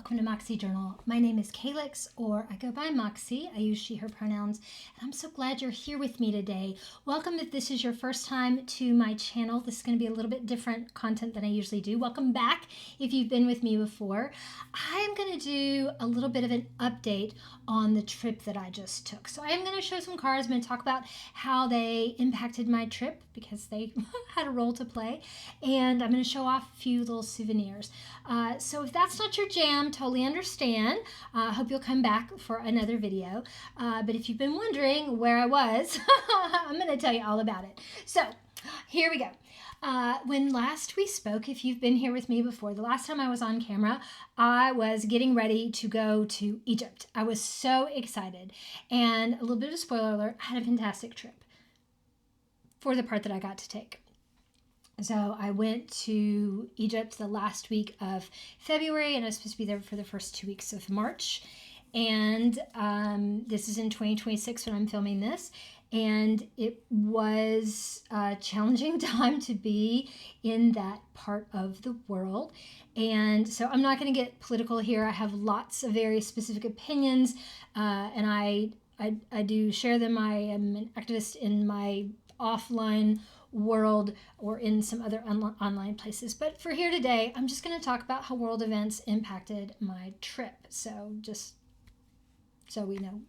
Welcome to Moxie Journal. My name is Calyx, or I go by Moxie. I use she, her pronouns, and I'm so glad you're here with me today. Welcome if this is your first time to my channel. This is going to be a little bit different content than I usually do. Welcome back if you've been with me before. I'm going to do a little bit of an update on the trip that I just took. So I am going to show some cards. I'm going to talk about how they impacted my trip because they had a role to play, and I'm going to show off a few little souvenirs. So if that's not your jam, totally understand. I hope you'll come back for another video. But if you've been wondering where I was, I'm going to tell you all about it. So here we go. When last we spoke, if you've been here with me before, the last time I was on camera, I was getting ready to go to Egypt. I was so excited. And a little bit of a spoiler alert, I had a fantastic trip for the part that I got to take. So I went to Egypt the last week of February, and I was supposed to be there for the first 2 weeks of March. And this is in 2026 when I'm filming this. And it was a challenging time to be in that part of the world. And so I'm not going to get political here. I have lots of very specific opinions, and I do share them. I am an activist in my offline world or in some other online places. But for here today, I'm just going to talk about how world events impacted my trip. So just so we know,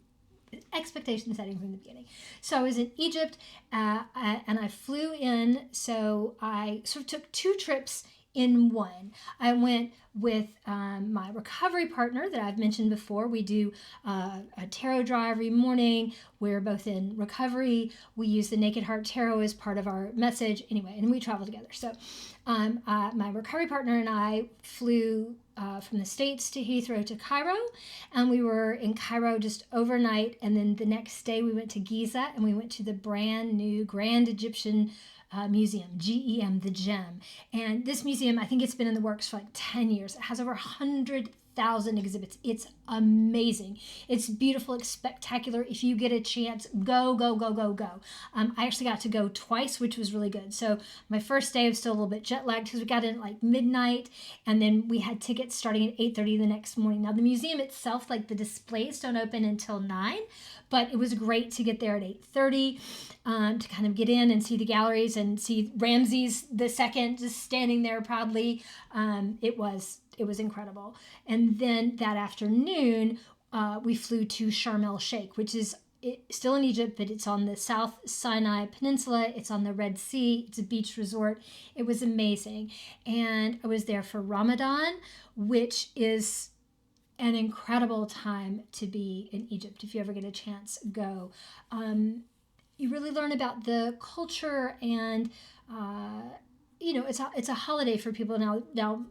expectation setting from the beginning. So I was in Egypt and I flew in. So I sort of took two trips in one. I went with my recovery partner that I've mentioned before. We do a tarot draw every morning. We're both in recovery. We use the Naked Heart Tarot as part of our message. Anyway, and we travel together. So my recovery partner and I flew from the States to Heathrow to Cairo, and we were in Cairo just overnight. And then the next day we went to Giza, and we went to the brand new Grand Egyptian Museum, GEM, the GEM. And this museum, I think it's been in the works for like 10 years. It has over 100,000 exhibits. It's amazing. It's beautiful. It's spectacular. If you get a chance, go, go, go, go, go. I actually got to go twice, which was really good. So my first day I was still a little bit jet lagged because we got in at like midnight, and then we had tickets starting at 8:30 the next morning. Now the museum itself, like the displays don't open until 9, but it was great to get there at 8:30 to kind of get in and see the galleries and see Ramses II just standing there proudly. It was incredible. And then that afternoon, we flew to Sharm el-Sheikh, which is still in Egypt, but it's on the South Sinai Peninsula. It's on the Red Sea. It's a beach resort. It was amazing. And I was there for Ramadan, which is an incredible time to be in Egypt. If you ever get a chance, go. You really learn about the culture, and it's a holiday for people now.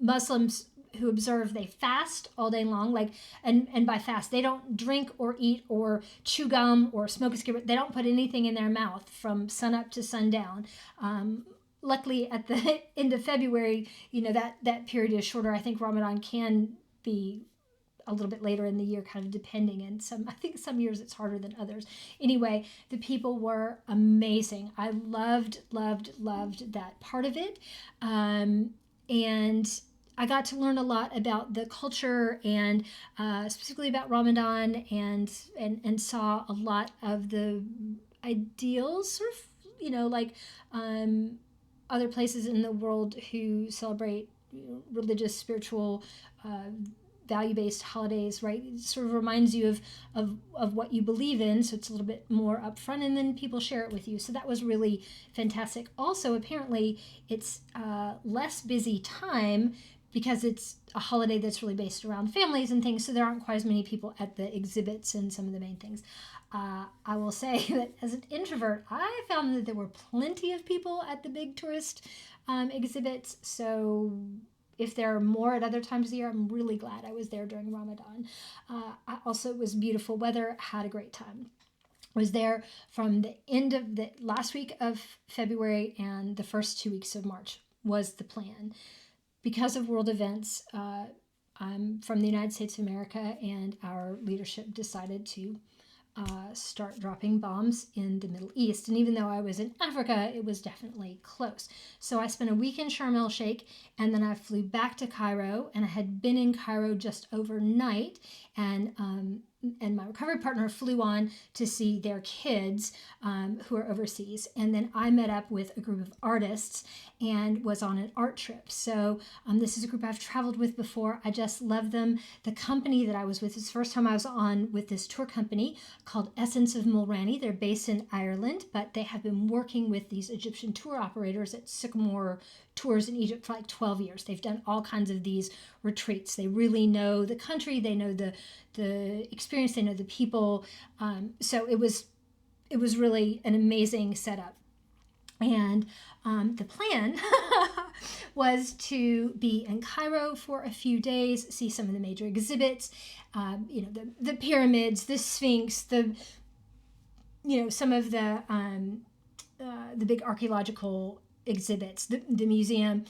Muslims who observe, they fast all day long, and by fast they don't drink or eat or chew gum or smoke a cigarette. They don't put anything in their mouth from sunup to sundown. Luckily at the end of February, that period is shorter. I think Ramadan can be a little bit later in the year, kind of depending, and I think some years it's harder than others. Anyway, the people were amazing. I loved that part of it. And I got to learn a lot about the culture, and specifically about Ramadan, and saw a lot of the ideals, sort of, like other places in the world who celebrate religious, spiritual, value-based holidays, right? It sort of reminds you of what you believe in, so it's a little bit more upfront, and then people share it with you. So that was really fantastic. Also, apparently, it's less busy time because it's a holiday that's really based around families and things, so there aren't quite as many people at the exhibits and some of the main things. I will say that as an introvert, I found that there were plenty of people at the big tourist exhibits, so if there are more at other times of the year, I'm really glad I was there during Ramadan. It was beautiful weather, had a great time. I was there from the end of the last week of February and the first 2 weeks of March was the plan. Because of world events, I'm from the United States of America, and our leadership decided to start dropping bombs in the Middle East. And even though I was in Africa, it was definitely close. So I spent a week in Sharm el Sheikh, and then I flew back to Cairo, and I had been in Cairo just overnight, and my recovery partner flew on to see their kids who are overseas. And then I met up with a group of artists and was on an art trip. So this is a group I've traveled with before. I just love them. The company that I was with, is the first time I was on with this tour company called Essence of Mulranny. They're based in Ireland, but they have been working with these Egyptian tour operators at Sycamore Tours in Egypt for like 12 years. They've done all kinds of these retreats. They really know the country. They know the experience. They know the people. So it was really an amazing setup. And the plan was to be in Cairo for a few days, see some of the major exhibits, the pyramids, the Sphinx, some of the big archaeological exhibits, the museum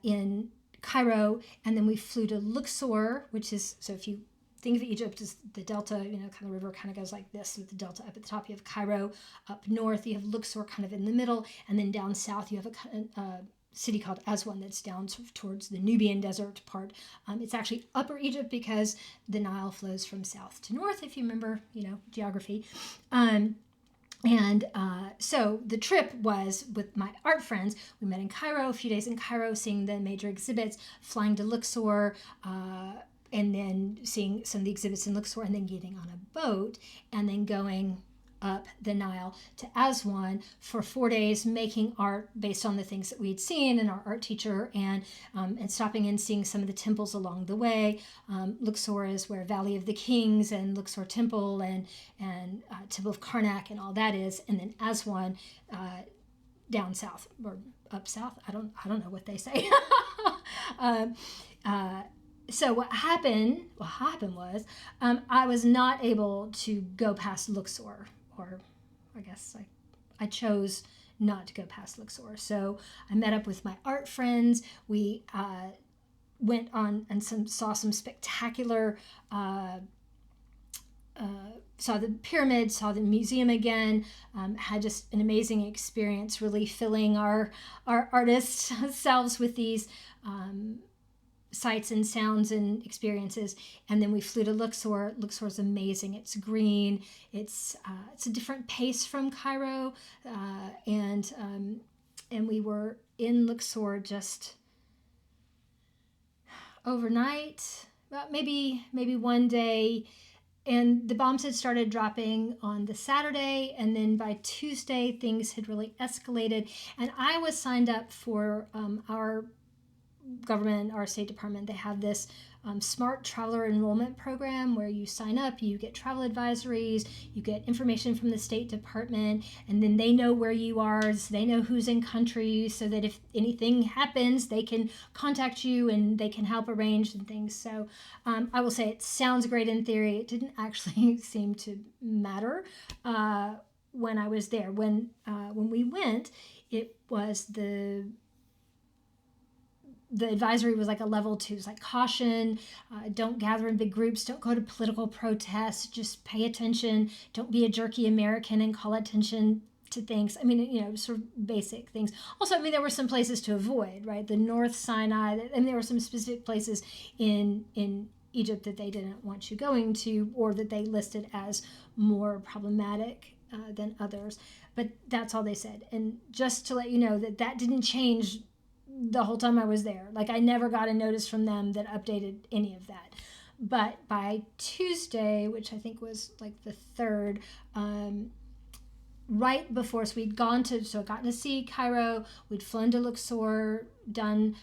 in Cairo, and then we flew to Luxor, which is, so if you think of Egypt as the delta, kind of the river kind of goes like this with the delta up at the top. You have Cairo up north, you have Luxor kind of in the middle, and then down south you have a city called Aswan that's down sort of towards the Nubian desert part. It's actually Upper Egypt because the Nile flows from south to north, if you remember, geography. So the trip was with my art friends. We met in Cairo, a few days in Cairo, seeing the major exhibits, flying to Luxor, and then seeing some of the exhibits in Luxor, and then getting on a boat, and then going up the Nile to Aswan for 4 days, making art based on the things that we'd seen and our art teacher, and stopping and seeing some of the temples along the way. Luxor is where Valley of the Kings and Luxor Temple and Temple of Karnak and all that is, and then Aswan down south or up south. I don't know what they say. So what happened was I was not able to go past Luxor, or I guess I chose not to go past Luxor. So I met up with my art friends. We went on and saw some spectacular, saw the pyramids, saw the museum again, had just an amazing experience, really filling our artist selves with these sights and sounds and experiences. And then we flew to Luxor. Luxor's amazing. It's green. It's a different pace from Cairo, and we were in Luxor just overnight, about maybe 1 day. And the bombs had started dropping on the Saturday, and then by Tuesday things had really escalated. And I was signed up for our government, our State Department. They have this smart traveler enrollment program where you sign up, you get travel advisories, you get information from the State Department, and then they know where you are, so they know who's in country, so that if anything happens, they can contact you and they can help arrange and things. So I will say it sounds great in theory. It didn't actually seem to matter when I was there. When we went, it was the advisory was like a level 2. It's like caution, don't gather in big groups, don't go to political protests, just pay attention, don't be a jerky American and call attention to things. I mean, sort of basic things. Also, there were some places to avoid, right? The North Sinai, there were some specific places in Egypt that they didn't want you going to, or that they listed as more problematic than others. But that's all they said. And just to let you know that didn't change the whole time I was there. Like, I never got a notice from them that updated any of that. But by Tuesday, which I think was like the 3rd, right before, so we'd gotten to see Cairo, we'd flown to Luxor, done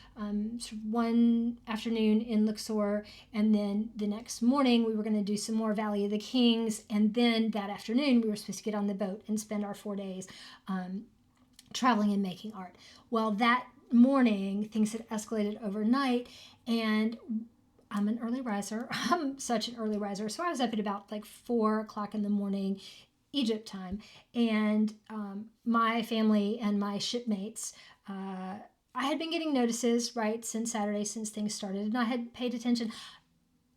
sort of one afternoon in Luxor, and then the next morning we were going to do some more Valley of the Kings, and then that afternoon we were supposed to get on the boat and spend our 4 days traveling and making art. Well, that morning things had escalated overnight, and I'm an early riser. I'm such an early riser. So I was up at about like 4 o'clock in the morning Egypt time, and my family and my shipmates, I had been getting notices right since Saturday, since things started, and I had paid attention.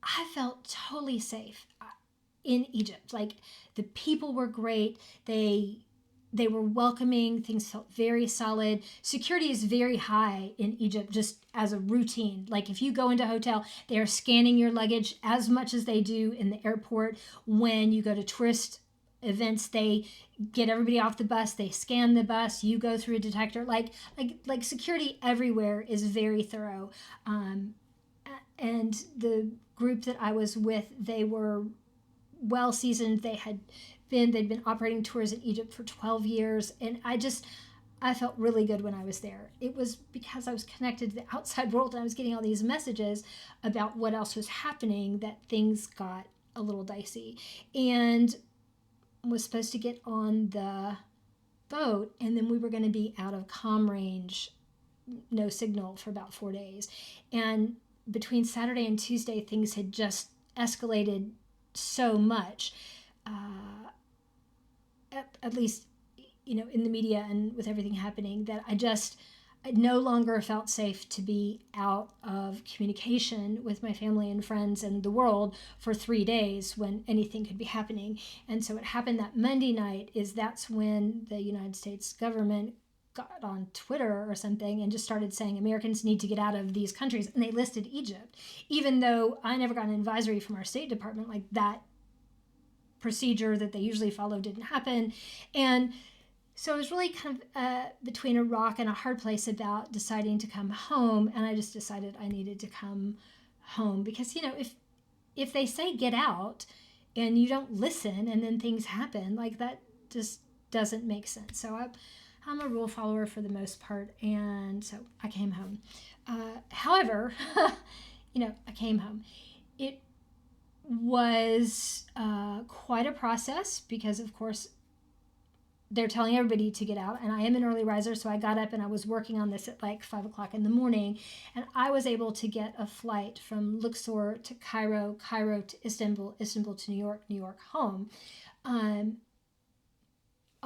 I felt totally safe. in Egypt. Like, the people were great. They were welcoming. Things felt very solid. Security is very high in Egypt, just as a routine. Like, if you go into a hotel, they are scanning your luggage as much as they do in the airport. When you go to tourist events, they get everybody off the bus. They scan the bus. You go through a detector. Like security everywhere is very thorough. And the group that I was with, they were well seasoned. They'd been operating tours in Egypt for 12 years. And I felt really good when I was there. It was because I was connected to the outside world and I was getting all these messages about what else was happening that things got a little dicey. And was supposed to get on the boat, and then we were going to be out of comm range, no signal, for about 4 days. And between Saturday and Tuesday, things had just escalated so much, at least, in the media and with everything happening, that I no longer felt safe to be out of communication with my family and friends and the world for 3 days when anything could be happening. And so what happened that Monday night is that's when the United States government got on Twitter or something and just started saying Americans need to get out of these countries. And they listed Egypt, even though I never got an advisory from our State Department. Like, that procedure that they usually follow didn't happen. And so I was really kind of between a rock and a hard place about deciding to come home. And I just decided I needed to come home because, if they say get out and you don't listen and then things happen, like, that just doesn't make sense. So I'm a rule follower for the most part. And so I came home. However, I came home. It was quite a process because, of course, they're telling everybody to get out, and I am an early riser, so I got up and I was working on this at like 5 o'clock in the morning, and I was able to get a flight from Luxor to Cairo, Cairo to Istanbul, Istanbul to New York, New York home. A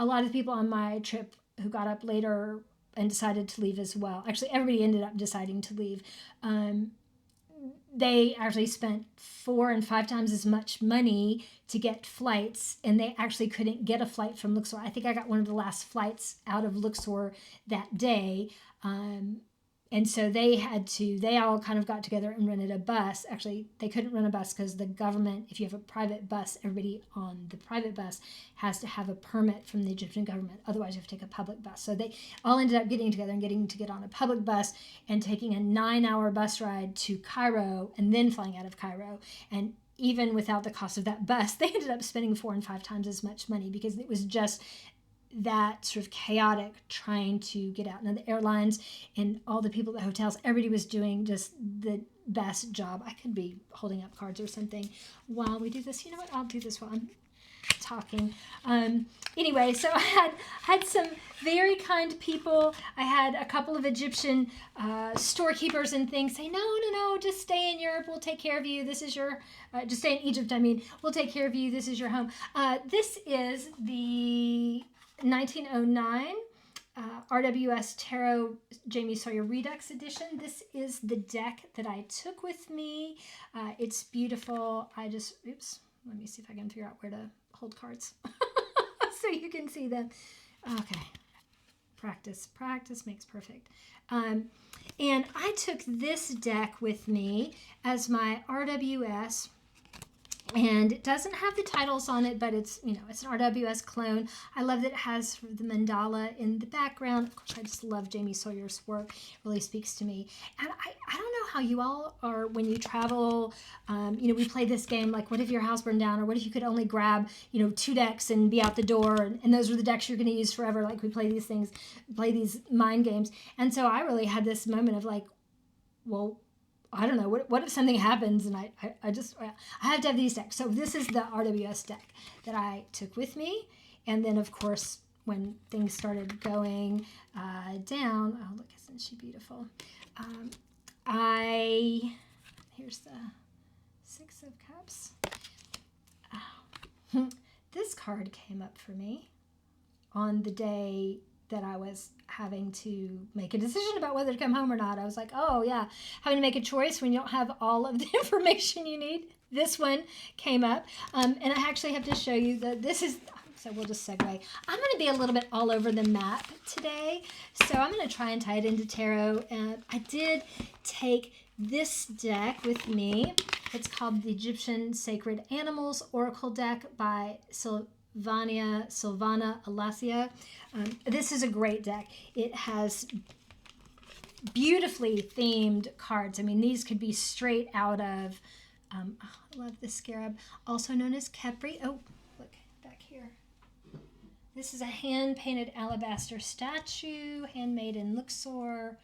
lot of the people on my trip who got up later and decided to leave as well. Actually, everybody ended up deciding to leave. They actually spent 4 and 5 times as much money to get flights, and they actually couldn't get a flight from Luxor. I think I got one of the last flights out of Luxor that day. And so they all kind of got together and rented a bus. Actually, they couldn't rent a bus because the government, if you have a private bus, everybody on the private bus has to have a permit from the Egyptian government. Otherwise, you have to take a public bus. So they all ended up getting together and getting to get on a public bus and taking a 9-hour bus ride to Cairo and then flying out of Cairo. And even without the cost of that bus, they ended up spending 4 and 5 times as much money because it was just that sort of chaotic trying to get out. Now, the airlines and all the people at the hotels, everybody was doing just the best job. I could be holding up cards or something while we do this. You know what? I'll do this while I'm talking. Anyway, so I had some very kind people. I had a couple of Egyptian storekeepers and things say, no, just stay in Europe. We'll take care of you. This is your, just stay in Egypt. We'll take care of you. This is your home. This is the 1909 RWS Tarot Jamie Sawyer Redux Edition. This is the deck that I took with me. It's beautiful. Let me see if I can figure out where to hold cards so you can see them. Okay. Practice makes perfect. And I took this deck with me as my RWS. And it doesn't have the titles on it, but it's an RWS clone. I love that it has the mandala in the background. Of course, I just love Jamie Sawyer's work. It really speaks to me. And I don't know how you all are when you travel. We play this game, like, what if your house burned down? Or what if you could only grab, 2 decks and be out the door? And those are the decks you're going to use forever. Like, we play these mind games. And so I really had this moment of like, well, I don't know, what if something happens and I have to have these decks. So this is the RWS deck that I took with me. And then, of course, when things started going down, oh, look, isn't she beautiful? Here's the 6 of Cups. Oh. This card came up for me on the day that I was having to make a decision about whether to come home or not. I was like, oh yeah, having to make a choice when you don't have all of the information you need. this one came up. And I actually have to show you so we'll just segue. I'm going to be a little bit all over the map today. So I'm going to try and tie it into tarot. And I did take this deck with me. It's called the Egyptian Sacred Animals Oracle Deck by Silvana Alasia. This is a great deck. It has beautifully themed cards. I mean, these could be straight out of, I love this scarab, also known as Capri. Oh, look back here. This is a hand-painted alabaster statue, handmade in Luxor.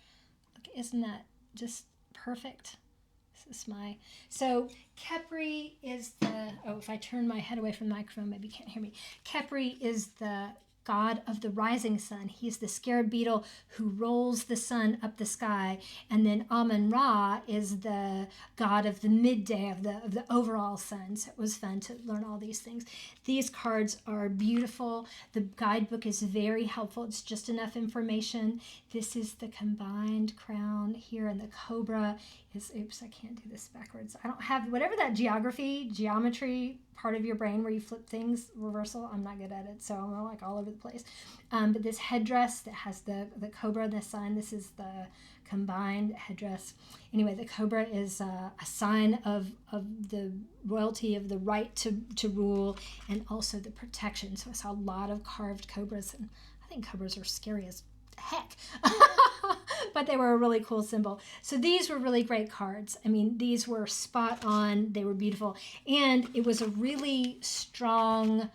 Look, isn't that just perfect? This is so Capri is if I turn my head away from the microphone, maybe you can't hear me. Capri is the god of the rising sun. He's the scarab beetle who rolls the sun up the sky. And then Amun-Ra is the god of the midday, of the overall sun. So it was fun to learn all these things. These cards are beautiful. The guidebook is very helpful. It's just enough information. This is the combined crown here, and the cobra is, oops, I can't do this backwards. I don't have, whatever that geometry part of your brain where you flip things, reversal, I'm not good at it, so I'm like all over the place. But this headdress that has the cobra and the sign, this is the combined headdress. Anyway, the cobra is a sign of the royalty, of the right to rule, and also the protection. So I saw a lot of carved cobras, and I think cobras are scary as heck. But they were a really cool symbol. So these were really great cards. I mean, these were spot on. They were beautiful. And it was a really strong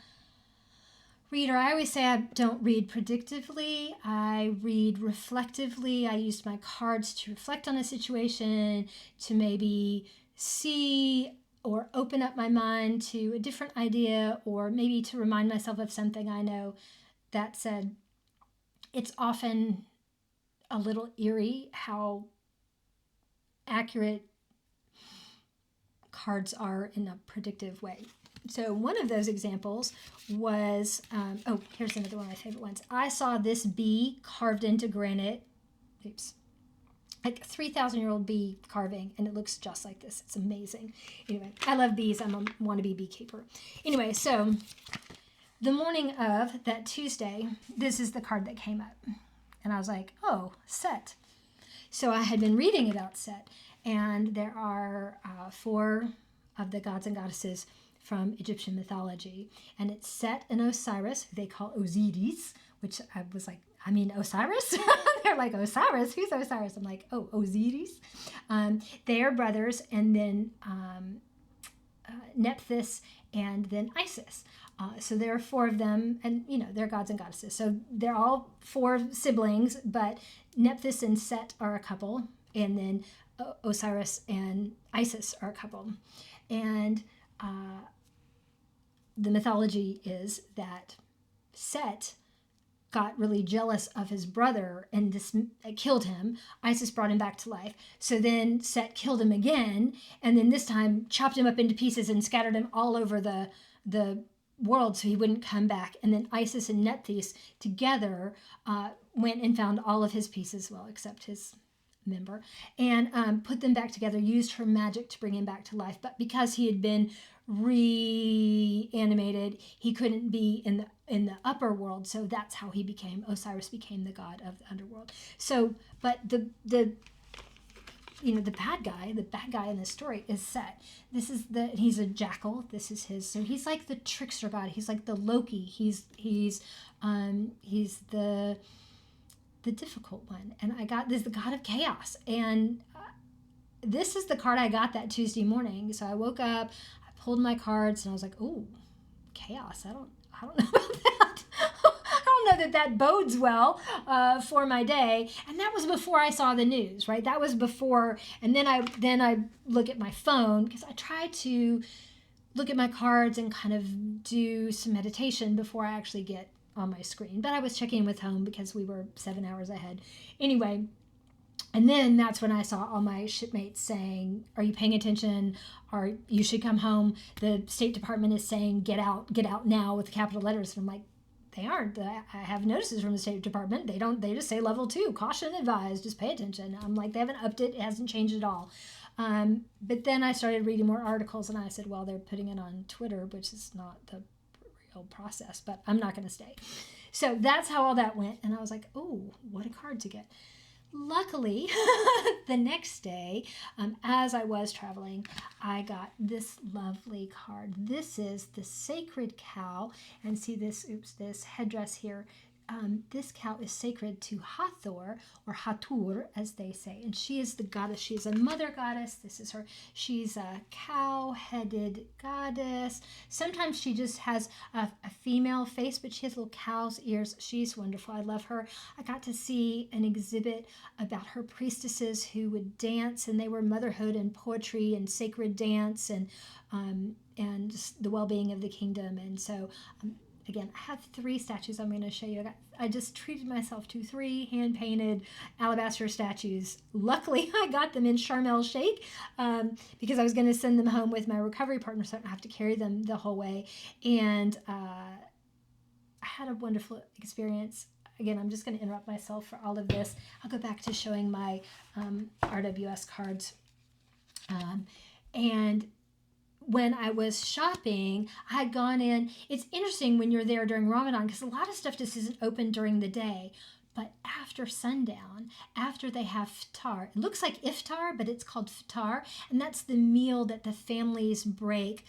reader. I always say I don't read predictively. I read reflectively. I used my cards to reflect on a situation, to maybe see or open up my mind to a different idea, or maybe to remind myself of something I know. That said, it's often a little eerie how accurate cards are in a predictive way. So one of those examples was, here's another one of my favorite ones. I saw this bee carved into granite, like a 3,000-year-old bee carving, and it looks just like this. It's amazing. Anyway, I love bees. I'm a wannabe beekeeper. Anyway, so the morning of that Tuesday, this is the card that came up. And I was like, oh, Set. So I had been reading about Set, and there are 4 of the gods and goddesses from Egyptian mythology. And it's Set and Osiris, who they call Osiris, which I was like, I mean, Osiris? They're like, Osiris? Who's Osiris? I'm like, oh, Osiris. They are brothers, and then Nephthys, and then Isis. So there are 4 of them, and they're gods and goddesses. So they're all 4 siblings, but Nephthys and Set are a couple, and then Osiris and Isis are a couple. And the mythology is that Set got really jealous of his brother and killed him. Isis brought him back to life. So then Set killed him again, and then this time chopped him up into pieces and scattered him all over the world so he wouldn't come back. And then Isis and Nephthys together went and found all of his pieces, well, except his member, and put them back together, used her magic to bring him back to life. But because he had been reanimated, he couldn't be in the upper world, so that's how Osiris became the god of the underworld. So, but the bad guy in this story is Set. He's a jackal. This is his, so he's like the trickster god. He's like the Loki. He's the difficult one. And I got this, the god of chaos. And this is the card I got that Tuesday morning. So I woke up, I pulled my cards, and I was like, oh, chaos. I don't know about that. I don't know that bodes well for my day. And that was before I saw the news, right? That was before. And then I look at my phone, because I try to look at my cards and kind of do some meditation before I actually get on my screen. But I was checking with home because we were 7 hours ahead. Anyway, and then that's when I saw all my shipmates saying, are you paying attention? Or you should come home. The State Department is saying, get out now, with capital letters. And I'm like, they aren't. I have notices from the State Department. They just say level 2, caution advised, just pay attention. I'm like, they haven't upped it. It hasn't changed at all. But then I started reading more articles, and I said, well, they're putting it on Twitter, which is not the real process, but I'm not going to stay. So that's how all that went. And I was like, oh, what a card to get. Luckily, the next day, as I was traveling, I got this lovely card. This is the sacred cow. And see this, this headdress here. This cow is sacred to Hathor, or Hathor, as they say. And she is the goddess. She is a mother goddess. This is her. She's a cow-headed goddess. Sometimes she just has a female face, but she has little cow's ears. She's wonderful. I love her. I got to see an exhibit about her priestesses who would dance, and they were motherhood and poetry and sacred dance and just the well-being of the kingdom. And so again, I have 3 statues I'm going to show you. I just treated myself to 3 hand-painted alabaster statues. Luckily, I got them in Sharm el-Sheikh because I was going to send them home with my recovery partner so I don't have to carry them the whole way. And I had a wonderful experience. Again, I'm just going to interrupt myself for all of this. I'll go back to showing my RWS cards. And when I was shopping, I had gone in. It's interesting when you're there during Ramadan because a lot of stuff just isn't open during the day. But after sundown, after they have iftar, it looks like iftar, but it's called iftar. And that's the meal that the families break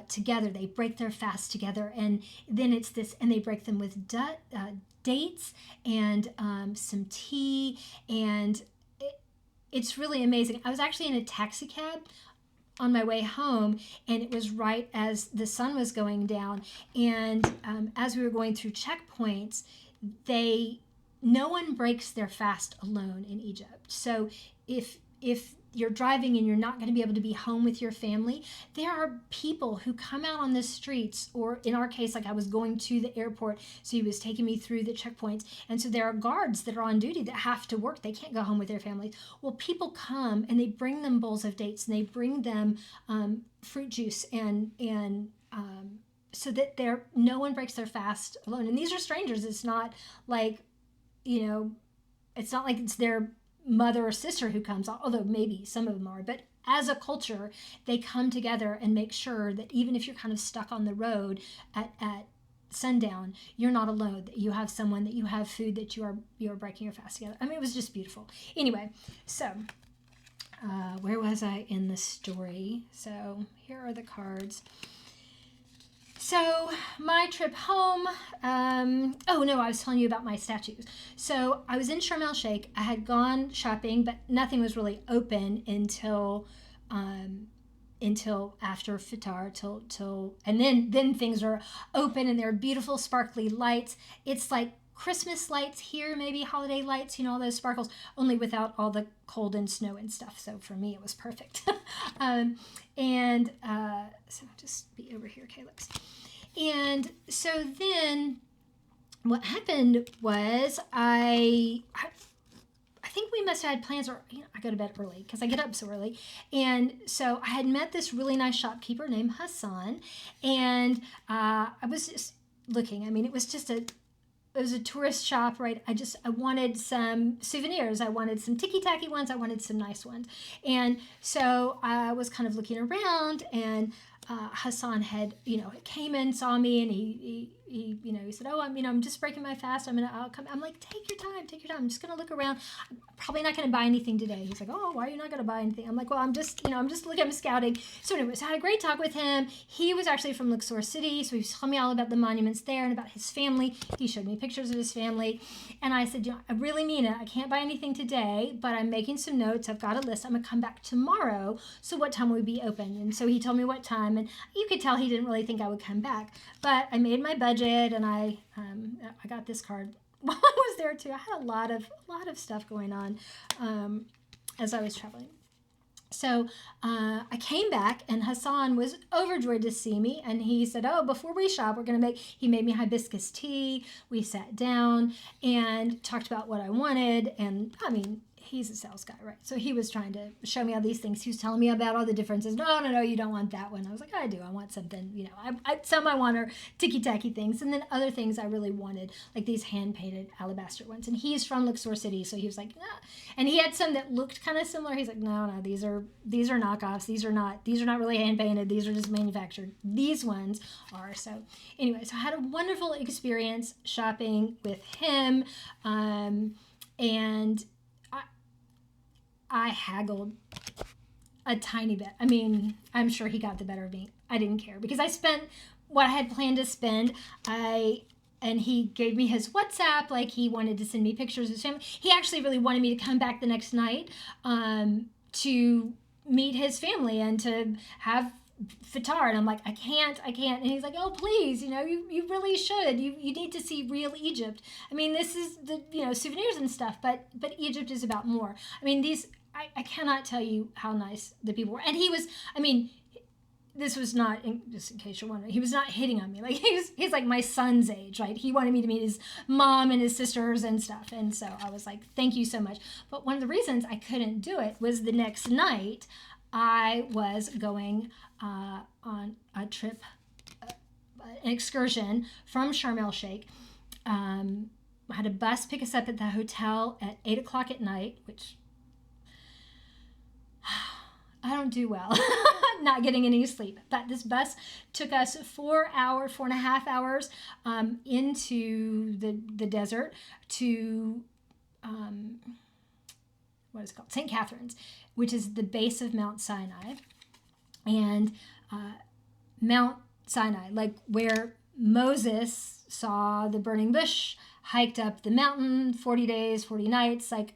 together. They break their fast together. And then it's this, and they break them with dates and some tea. And it's really amazing. I was actually in a taxi cab on my way home, and it was right as the sun was going down. And as we were going through checkpoints, no one breaks their fast alone in Egypt. So if you're driving and you're not going to be able to be home with your family, there are people who come out on the streets, or in our case, like I was going to the airport, so he was taking me through the checkpoints. And so there are guards that are on duty that have to work. They can't go home with their families. Well, people come and they bring them bowls of dates, and they bring them fruit juice and so that no one breaks their fast alone. And these are strangers. It's not like, it's not like it's their mother or sister who comes, although maybe some of them are, but as a culture, they come together and make sure that even if you're kind of stuck on the road at sundown, you're not alone, that you have someone, that you have food, that you're breaking your fast together. I mean, it was just beautiful. Anyway, so where was I in the story? So here are the cards. So my trip home, I was telling you about my statues. So I was in Sharm el-Sheikh. I had gone shopping, but nothing was really open until after Iftar, and then things are open, and there are beautiful sparkly lights. It's like Christmas lights here, maybe holiday lights, all those sparkles, only without all the cold and snow and stuff. So for me, it was perfect. So I'll just be over here, Calyx. And so then what happened was I think we must have had plans, or I go to bed early because I get up so early. And so I had met this really nice shopkeeper named Hassan, and I was just looking. I mean, it was a tourist shop, right? I wanted some souvenirs. I wanted some ticky-tacky ones. I wanted some nice ones. And so I was kind of looking around, and Hassan had, came in, saw me, and he said, "Oh, I'm just breaking my fast. I'll come." I'm like, take your time. I'm just gonna look around. I'm probably not gonna buy anything today." He's like, "Oh, why are you not gonna buy anything?" I'm like, "Well, I'm just looking, I'm scouting." So anyways, I had a great talk with him. He was actually from Luxor City, so he was telling me all about the monuments there and about his family. He showed me pictures of his family, and I said, "I really mean it. I can't buy anything today, but I'm making some notes. I've got a list. I'm gonna come back tomorrow. So what time will we be open?" And so he told me what time, and you could tell he didn't really think I would come back. But I made my budget, and I got this card while I was there too. I had a lot of stuff going on as I was traveling. So I came back, and Hassan was overjoyed to see me, and he said, "Oh, before we shop, he made me hibiscus tea." We sat down and talked about what I wanted, and he's a sales guy, right? So he was trying to show me all these things. He was telling me about all the differences. No, you don't want that one. I was like, I do. I want something, some I want are ticky-tacky things. And then other things I really wanted, like these hand-painted alabaster ones. And he's from Luxor City, so he was like, nah. And he had some that looked kind of similar. He's like, no, these are knockoffs. These are not really hand-painted. These are just manufactured. These ones are. So anyway, so I had a wonderful experience shopping with him. And I haggled a tiny bit. I mean, I'm sure he got the better of me. I didn't care because I spent what I had planned to spend. And he gave me his WhatsApp, like he wanted to send me pictures of his family. He actually really wanted me to come back the next night to meet his family and to have Fatar. And I'm like, I can't. And he's like, oh, please, you really should. You need to see real Egypt. I mean, this is the, souvenirs and stuff, but Egypt is about more. I mean, I cannot tell you how nice the people were. And he was, this was not, just in case you're wondering, he was not hitting on me. Like he's like my son's age, right? He wanted me to meet his mom and his sisters and stuff. And so I was like, thank you so much. But one of the reasons I couldn't do it was the next night I was going on a trip, an excursion from Sharm el Sheikh. I had a bus pick us up at the hotel at 8 o'clock at night, which I don't do well, not getting any sleep. But this bus took us 4.5 hours into the desert to, what is it called? St. Catherine's, which is the base of Mount Sinai. And Mount Sinai, like where Moses saw the burning bush, hiked up the mountain, 40 days, 40 nights. Like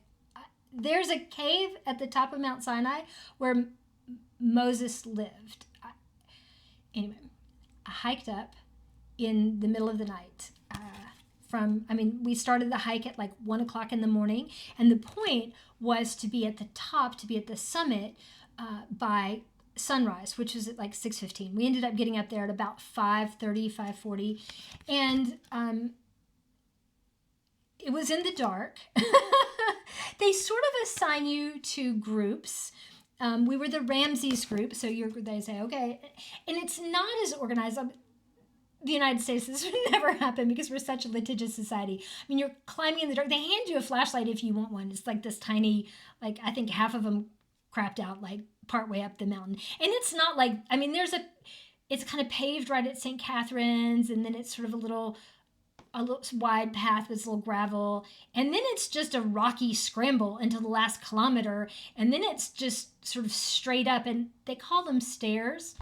there's a cave at the top of Mount Sinai where Moses lived. Anyway, I hiked up in the middle of the night. We started the hike at like 1 o'clock in the morning. And the point was to be at the top, to be at the summit by sunrise, which was at like 6:15. We ended up getting up there at about 5:30, 5:40. And it was in the dark. They sort of assign you to groups. We were the Ramses group, so they say, okay. And it's not as organized. The United States, this would never happen because we're such a litigious society. I mean, you're climbing in the dark. They hand you a flashlight if you want one. It's like this tiny, like I think half of them crapped out like partway up the mountain. And it's not like, it's kind of paved right at St. Catherine's, and then it's sort of a little wide path with a little gravel, and then it's just a rocky scramble until the last kilometer, and then it's just sort of straight up, and they call them stairs.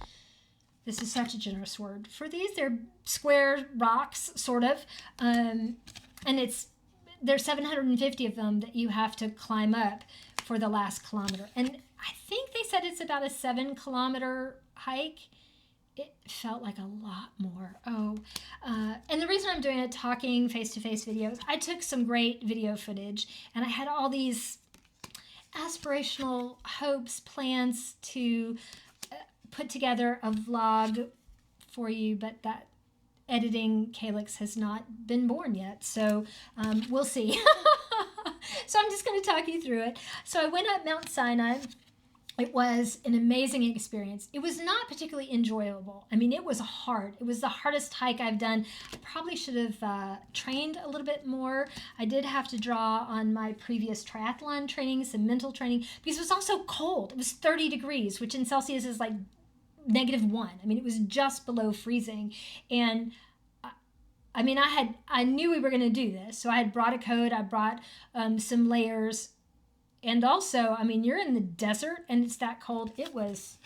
This is such a generous word for these. They're square rocks, sort of, and there's 750 of them that you have to climb up for the last kilometer, and I think they said it's about a 7-kilometer hike. It felt like a lot more. And the reason I'm doing a talking face-to-face video is I took some great video footage, and I had all these aspirational hopes, plans to put together a vlog for you, but that editing calyx has not been born yet, so we'll see. So I'm just going to talk you through it. So I went up Mount Sinai. It was an amazing experience. It was not particularly enjoyable. It was hard. It was the hardest hike I've done. I probably should have trained a little bit more. I did have to draw on my previous triathlon training, some mental training, because it was also cold. It was 30 degrees, which in Celsius is like -1. It was just below freezing. And I knew we were going to do this. So I had brought a coat. I brought some layers. And also, you're in the desert and it's that cold. It was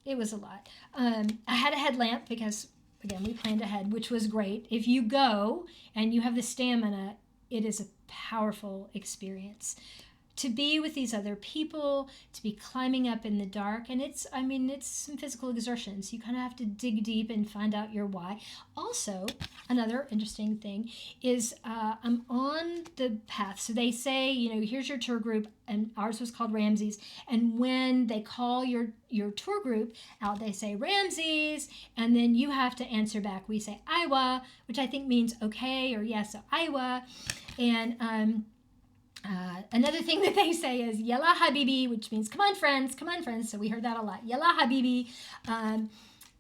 a lot. I had a headlamp because, again, we planned ahead, which was great. If you go and you have the stamina, it is a powerful experience. To be with these other people, to be climbing up in the dark, and it's some physical exertions. You kind of have to dig deep and find out your why. Also, another interesting thing is I'm on the path. So they say, here's your tour group, and ours was called Ramses. And when they call your tour group out, they say Ramses, and then you have to answer back. We say Iwa, which I think means okay or yes, so Iwa. And Another thing that they say is Yalla Habibi, which means come on friends, come on friends. So we heard that a lot. Yalla Habibi,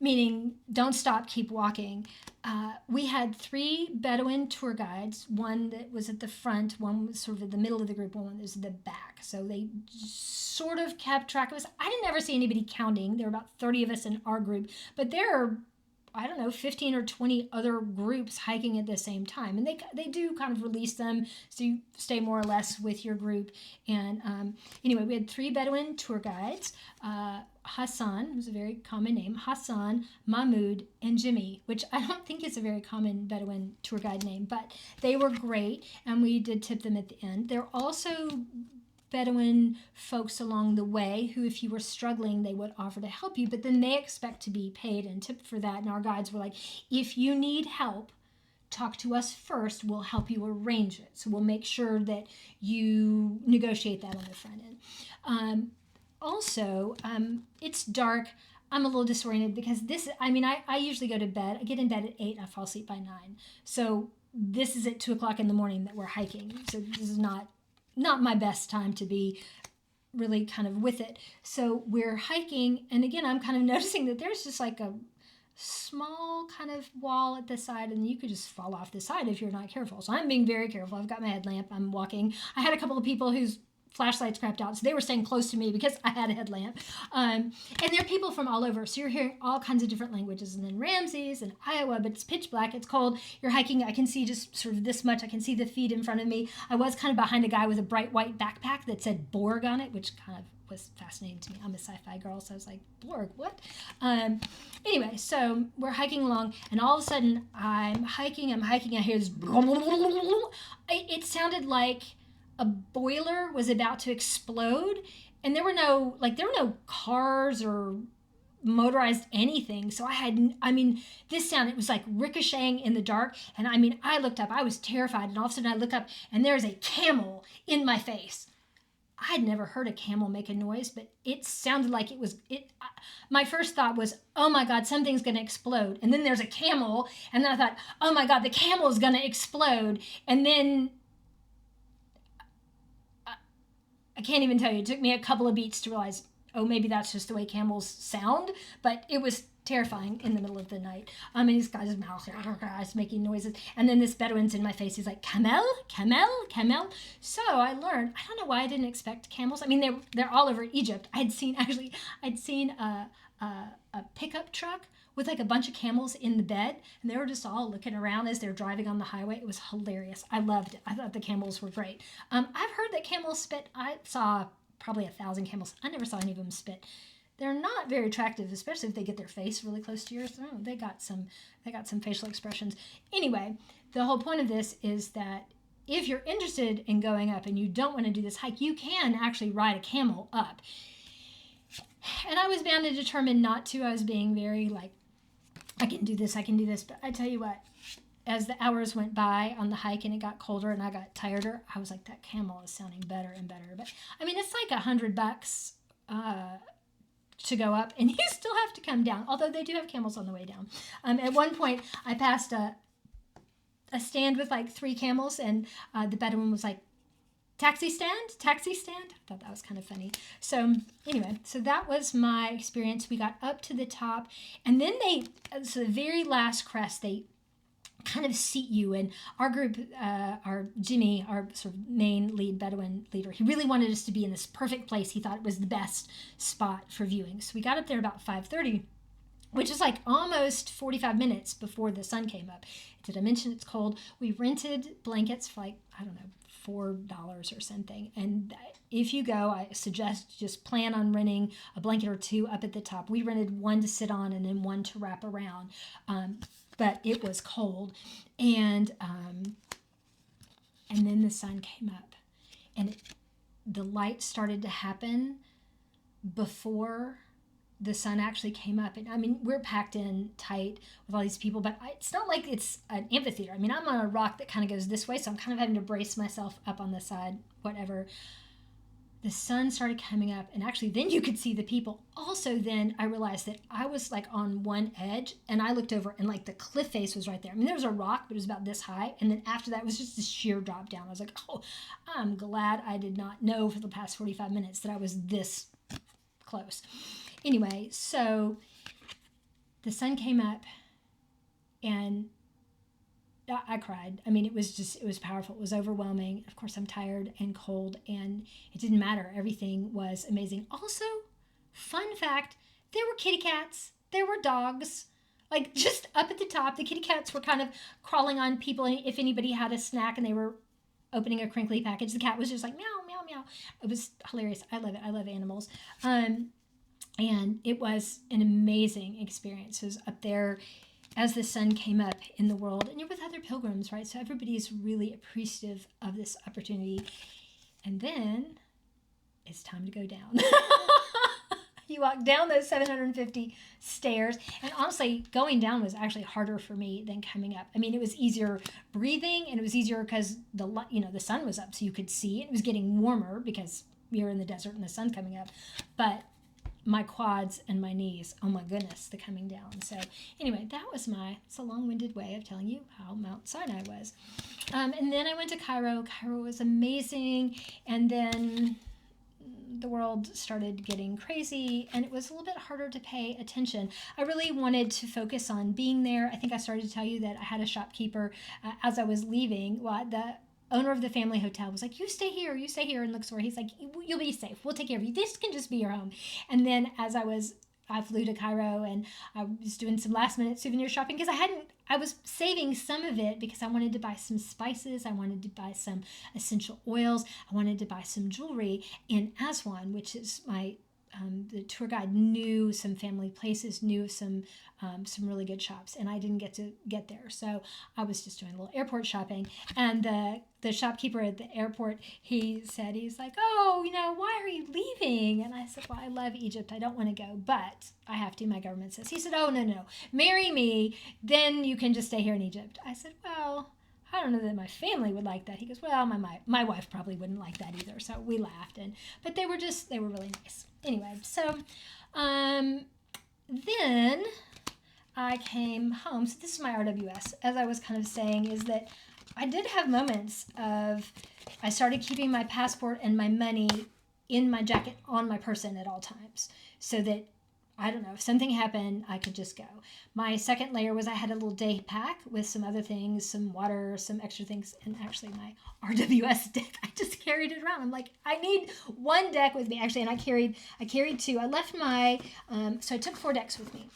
meaning don't stop, keep walking. We had 3 Bedouin tour guides, one that was at the front, one was sort of at the middle of the group, one was at the back. So they sort of kept track of us. I didn't ever see anybody counting. There were about 30 of us in our group, but there are, I don't know, 15 or 20 other groups hiking at the same time. And they do kind of release them so you stay more or less with your group. And anyway, we had 3 Bedouin tour guides. Hassan was a very common name. Hassan, Mahmoud, and Jimmy, which I don't think is a very common Bedouin tour guide name, but they were great. And we did tip them at the end. They're also Bedouin folks along the way who, if you were struggling, they would offer to help you, but then they expect to be paid and tipped for that. And our guides were like, if you need help, talk to us first. We'll help you arrange it. So we'll make sure that you negotiate that on the front end. Also, it's dark. I'm a little disoriented because I usually go to bed. I get in bed at 8 and I fall asleep by 9. So this is at 2 o'clock in the morning that we're hiking. So this is not my best time to be really kind of with it. So we're hiking, and again, I'm kind of noticing that there's just like a small kind of wall at the side, and you could just fall off the side if you're not careful. So I'm being very careful. I've got my headlamp. I'm walking. I had a couple of people whose flashlights crapped out, so they were staying close to me because I had a headlamp. And there are people from all over, so you're hearing all kinds of different languages. And then Ramses and Iowa, but it's pitch black, it's cold. You're hiking, I can see just sort of this much. I can see the feet in front of me. I was kind of behind a guy with a bright white backpack that said Borg on it, which kind of was fascinating to me. I'm a sci-fi girl, so I was like, Borg, what? Anyway, so we're hiking along, and all of a sudden I'm hiking, I hear this, it sounded like a boiler was about to explode, and there were no cars or motorized anything. So this sound, it was like ricocheting in the dark. And I looked up, I was terrified. And all of a sudden I look up and there's a camel in my face. I had never heard a camel make a noise, but it sounded like my first thought was, oh my God, something's going to explode. And then there's a camel. And then I thought, oh my God, the camel is going to explode. And then I can't even tell you. It took me a couple of beats to realize, oh, maybe that's just the way camels sound. But it was terrifying in the middle of the night. These guys' mouths making noises. And then this Bedouin's in my face. He's like, camel, camel, camel. So I learned, I don't know why I didn't expect camels. They're all over Egypt. I'd seen a pickup truck with like a bunch of camels in the bed, and they were just all looking around as they're driving on the highway. It was hilarious. I loved it. I thought the camels were great. I've heard that camels spit. I saw probably 1,000 camels. I never saw any of them spit. They're not very attractive, especially if they get their face really close to yours. Oh, they got some facial expressions. Anyway, the whole point of this is that if you're interested in going up and you don't want to do this hike, you can actually ride a camel up. And I was bound and determined not to. I was being very like, I can do this. But I tell you what, as the hours went by on the hike and it got colder and I got tireder, I was like, that camel is sounding better and better. But it's like $100 to go up, and you still have to come down. Although they do have camels on the way down. At one point, I passed a stand with like 3 camels, and the Bedouin was like, taxi stand. I thought that was kind of funny. So anyway, so that was my experience. We got up to the top, and then so the very last crest, they kind of seat you. And our group, our Jimmy, our sort of main lead Bedouin leader, he really wanted us to be in this perfect place. He thought it was the best spot for viewing. So we got up there about 5:30, which is like almost 45 minutes before the sun came up. Did I mention it's cold? We rented blankets for like, I don't know, $4 or something. And if you go, I suggest just plan on renting a blanket or 2 up at the top. We rented one to sit on and then one to wrap around. But it was cold. And then the sun came up, and the light started to happen before the sun actually came up. And we're packed in tight with all these people, but it's not like it's an amphitheater. I'm on a rock that kind of goes this way, so I'm kind of having to brace myself up on the side, whatever. the sun started coming up, and actually then you could see the people. Also, then I realized that I was like on one edge, and I looked over, and like the cliff face was right there. I mean, there was a rock, but it was about this high, and then after that it was just a sheer drop down. I was like, oh, I'm glad I did not know for the past 45 minutes that I was this close. Anyway, so the sun came up, and I cried. I mean, it was powerful. It was overwhelming. Of course, I'm tired and cold, and it didn't matter. Everything was amazing. Also, fun fact, there were kitty cats. There were dogs. Like, just up at the top, the kitty cats were kind of crawling on people. And if anybody had a snack and they were opening a crinkly package, the cat was just like, meow, meow, meow. It was hilarious. I love it. I love animals. And it was an amazing experience. It was up there as the sun came up in the world, and you're with other pilgrims, right? So everybody's really appreciative of this opportunity. And then it's time to go down. You walk down those 750 stairs, and honestly, going down was actually harder for me than coming up. I mean, it was easier breathing, and it was easier because the sun was up, so you could see. It was getting warmer because you're in the desert and the sun's coming up, but my quads and my knees, oh my goodness, the coming down. So anyway, it's a long-winded way of telling you how Mount Sinai was. And then I went to Cairo. Cairo was amazing. And then the world started getting crazy, and it was a little bit harder to pay attention. I really wanted to focus on being there. I think I started to tell you that I had a shopkeeper as I was leaving. Well, the owner of the family hotel was like, you stay here, and looks where he's like, you'll be safe. We'll take care of you. This can just be your home. And then as I flew to Cairo, and I was doing some last minute souvenir shopping because I was saving some of it because I wanted to buy some spices. I wanted to buy some essential oils. I wanted to buy some jewelry in Aswan, which is the tour guide knew some family places, knew some really good shops, and I didn't get to get there. So I was just doing a little airport shopping, and the shopkeeper at the airport, he's like, oh, why are you leaving? And I said, well, I love Egypt. I don't want to go, but I have to. My government says. He said, oh, no. Marry me, then you can just stay here in Egypt. I said, well, I don't know that my family would like that. He goes, well, my wife probably wouldn't like that either. So we laughed, but they were really nice. Anyway, so then I came home. So this is my RWS. As I was kind of saying, is that I did have moments of, I started keeping my passport and my money in my jacket on my person at all times, so that, I don't know, if something happened, I could just go. My second layer was I had a little day pack with some other things, some water, some extra things, and actually my RWS deck, I just carried it around. I'm like, I need one deck with me, actually, and I carried two. I left so I took 4 decks with me.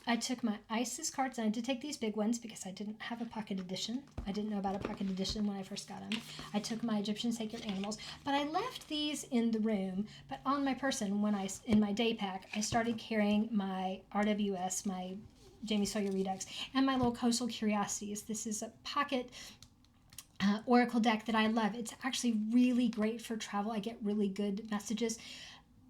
I took my ISIS cards, and I did take these big ones because I didn't have a pocket edition. I didn't know about a pocket edition when I first got them. I took my Egyptian sacred animals, but I left these in the room. But on my person, in my day pack, I started carrying my RWS, my Jamie Sawyer Redux, and my little Coastal Curiosities. This is a pocket oracle deck that I love. It's actually really great for travel. I get really good messages.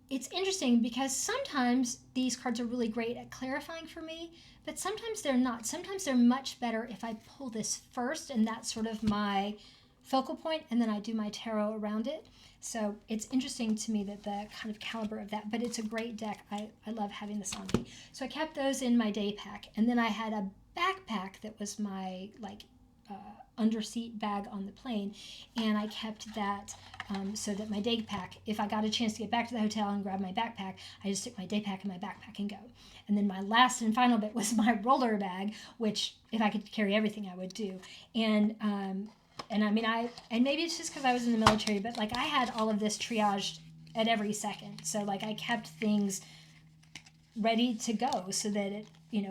It's interesting because sometimes these cards are really great at clarifying for me, but sometimes they're not. Sometimes they're much better if I pull this first, and that's sort of my focal point, and then I do my tarot around it. So it's interesting to me that the kind of caliber of that, but it's a great deck. I love having this on me. So I kept those in my day pack, and then I had a backpack that was my underseat bag on the plane, and I kept that so that my day pack, if I got a chance to get back to the hotel and grab my backpack, I just took my day pack in my backpack and go. And then my last and final bit was my roller bag, which if I could carry everything, I would do. And I mean, and maybe it's just because I was in the military, but I had all of this triaged at every second. So I kept things ready to go so that it,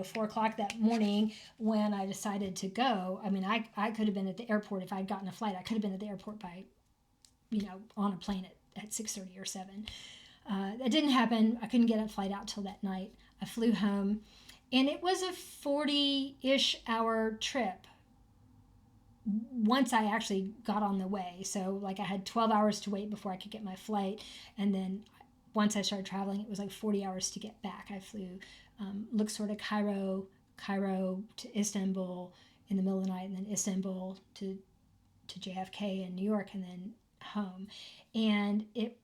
4 o'clock that morning when I decided to go, I mean, I could have been at the airport if I'd gotten a flight. I could have been at the airport by, on a plane at 6:30 or 7. That didn't happen. I couldn't get a flight out till that night. I flew home, and it was a 40-ish hour trip once I actually got on the way. So I had 12 hours to wait before I could get my flight, and then once I started traveling, it was 40 hours to get back. I flew Luxor to Cairo to Istanbul in the middle of the night, and then Istanbul to JFK in New York, and then home. And it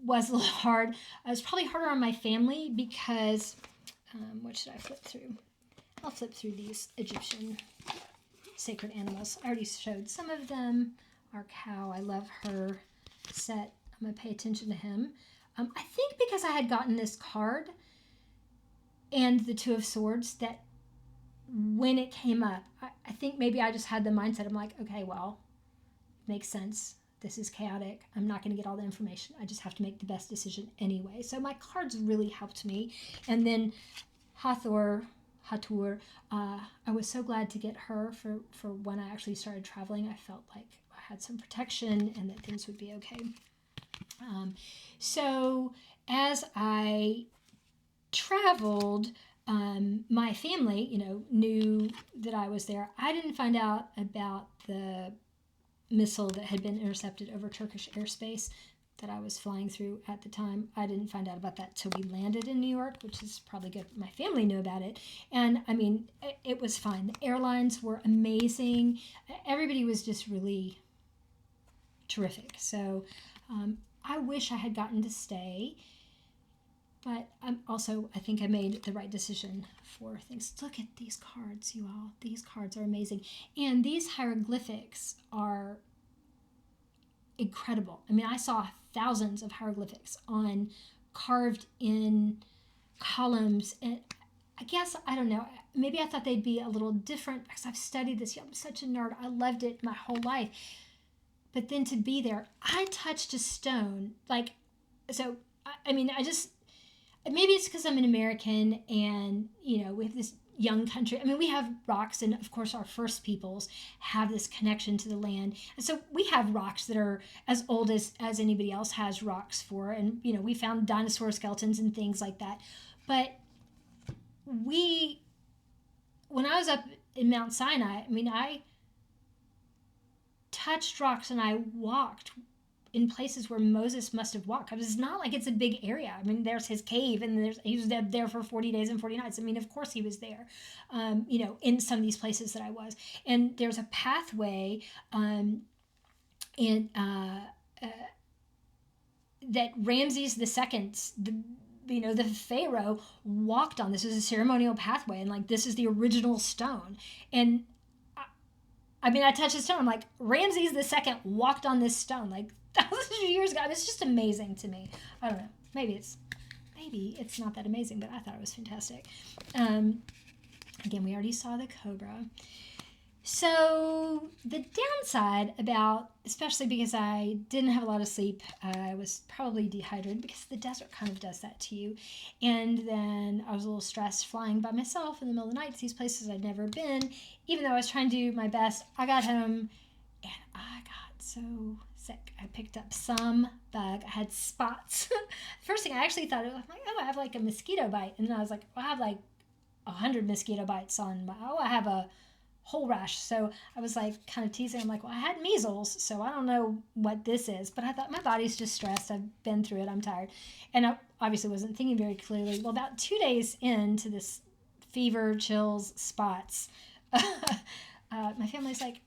was a little hard. It was probably harder on my family because, what should I flip through? I'll flip through these Egyptian sacred animals. I already showed some of them. Our cow, I love her set. I'm going to pay attention to him. I think because I had gotten this card and the Two of Swords, that when it came up, I think maybe I just had the mindset. I'm like, okay, well, makes sense. This is chaotic. I'm not going to get all the information. I just have to make the best decision anyway. So my cards really helped me. And then Hathor, I was so glad to get her for when I actually started traveling. I felt like I had some protection and that things would be okay. So as I traveled, my family, knew that I was there. I didn't find out about the missile that had been intercepted over Turkish airspace that I was flying through at the time. I didn't find out about that till we landed in New York, which is probably good. My family knew about it. And I mean, it was fine. The airlines were amazing. Everybody was just really terrific. So I wish I had gotten to stay. But I think I made the right decision for things. Look at these cards, you all. These cards are amazing. And these hieroglyphics are incredible. I mean, I saw thousands of hieroglyphics carved in columns. And I guess, I don't know, maybe I thought they'd be a little different because I've studied this. I'm such a nerd. I loved it my whole life. But then to be there, I touched a stone. Maybe it's because I'm an American and, we have this young country. I mean, we have rocks, and of course our first peoples have this connection to the land. And so we have rocks that are as old as anybody else has rocks for. And, we found dinosaur skeletons and things like that. But when I was up in Mount Sinai, I mean, I touched rocks and I walked in places where Moses must have walked. It's not like it's a big area. I mean, there's his cave, and he was there for 40 days and 40 nights. I mean, of course he was there, in some of these places that I was. And there's a pathway that Ramses II, the pharaoh, walked on. This is a ceremonial pathway, and this is the original stone. And I touched the stone. I'm like, Ramses II walked on this stone thousands of years ago. It's just amazing to me. I don't know. Maybe it's not that amazing, but I thought it was fantastic. Again, we already saw the cobra. So the downside especially because I didn't have a lot of sleep, I was probably dehydrated because the desert kind of does that to you. And then I was a little stressed flying by myself in the middle of the night to these places I'd never been. Even though I was trying to do my best, I got home and I got so sick. I picked up some bug. I had spots. First thing I actually thought, I have a mosquito bite. And then I was like, I have 100 mosquito bites on I have a whole rash. So I was kind of teasing. I'm like, well, I had measles, so I don't know what this is. But I thought my body's just stressed. I've been through it. I'm tired. And I obviously wasn't thinking very clearly. Well, about 2 days into this fever, chills, spots, my family's like,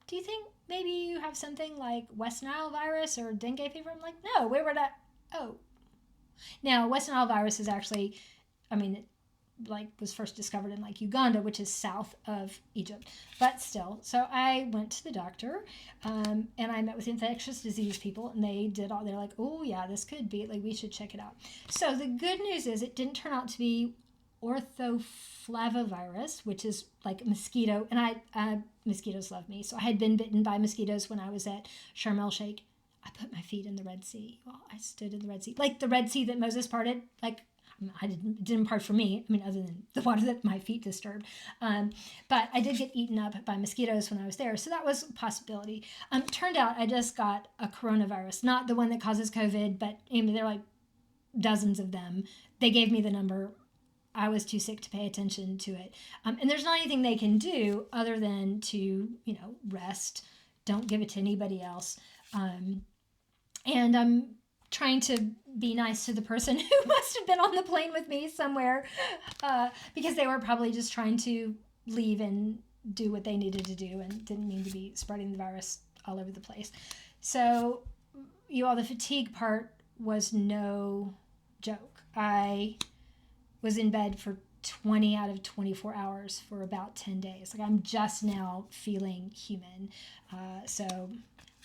do you think maybe you have something like West Nile virus or dengue fever? I'm like, no, where would I? Oh. Now, West Nile virus is actually, was first discovered in Uganda, which is south of Egypt, but still. So I went to the doctor, and I met with infectious disease people, and they're like, oh yeah, this could be, we should check it out. So the good news is it didn't turn out to be orthoflavovirus, which is like mosquito, and mosquitoes love me. So I had been bitten by mosquitoes when I was at Sharm el Sheikh. I put my feet in the Red Sea. Well, I stood in the Red Sea, like the Red Sea that Moses parted, it didn't part for me, other than the water that my feet disturbed. But I did get eaten up by mosquitoes when I was there. So that was a possibility. Turned out I just got a coronavirus, not the one that causes COVID, but there are dozens of them. They gave me the number. I was too sick to pay attention to it. And there's not anything they can do other than to, rest. Don't give it to anybody else. And I'm trying to be nice to the person who must have been on the plane with me somewhere, because they were probably just trying to leave and do what they needed to do and didn't mean to be spreading the virus all over the place. So, you all, the fatigue part was no joke. I was in bed for 20 out of 24 hours for about 10 days. Like, I'm just now feeling human. So